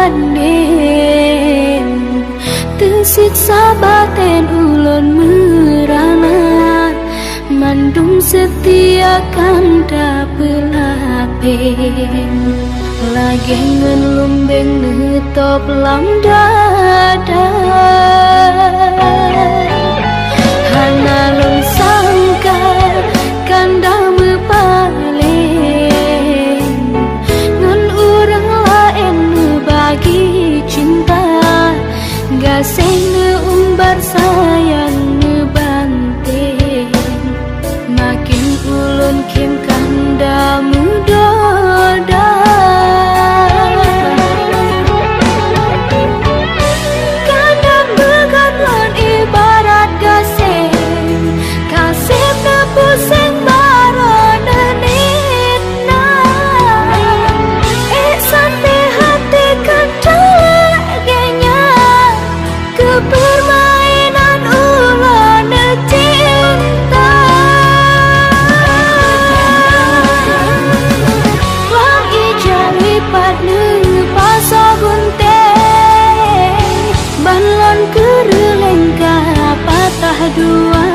banding tersiksa batin ulun merana mandum setia kanda pelaping lagi ngelumbeng netop lam dada hana lung sangka kanda mepaling ngan urang lain bagi cinta gasing umbar sayang banting makin ulun kim kanda mudoda kanda begat lan ibarat gasing kasih na pusing baron denitna sampai hati kanda genya kepermainan ulun cinta wang ijar lipat nepasa gunting banlon kerelengka patah dua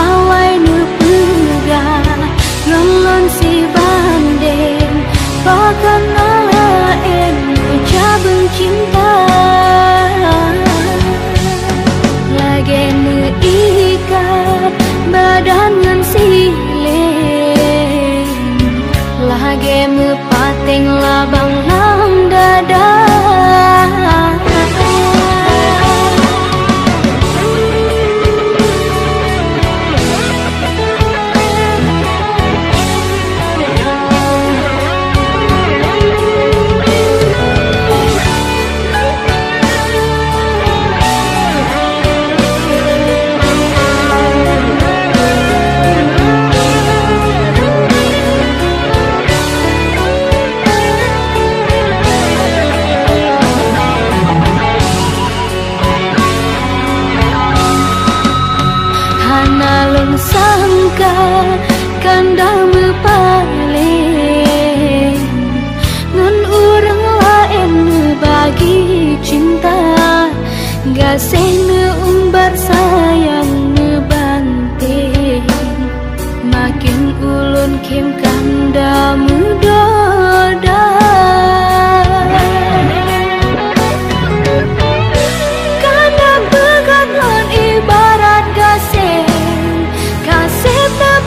awai nepega ngelon si banding bahkan lain cabang cinta lagi meikat badan ngan siling lagi mepating labang lam dada sangka kanda mepaling ngan urang lain bagi cinta gasing umbar sayang banting makin ulun kim kanda mudoda kanda begat lan ibarat gasing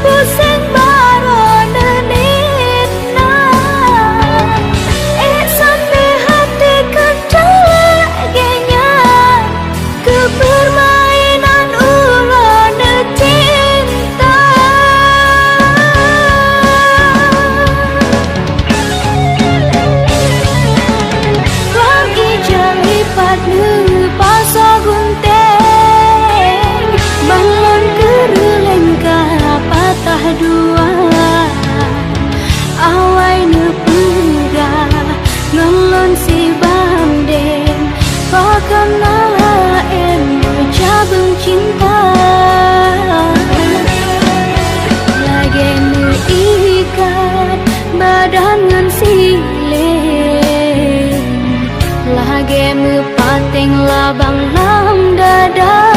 pusing baron denitna sampai hati kanda genya kepermainan ulun cinta wang ijar lipat nepasa gunting banlon kerelengka patah dua awai nepega ngelon si banding bahkan lain cabang cinta lagi meikat badan ngan siling lagi mepating labang lam dada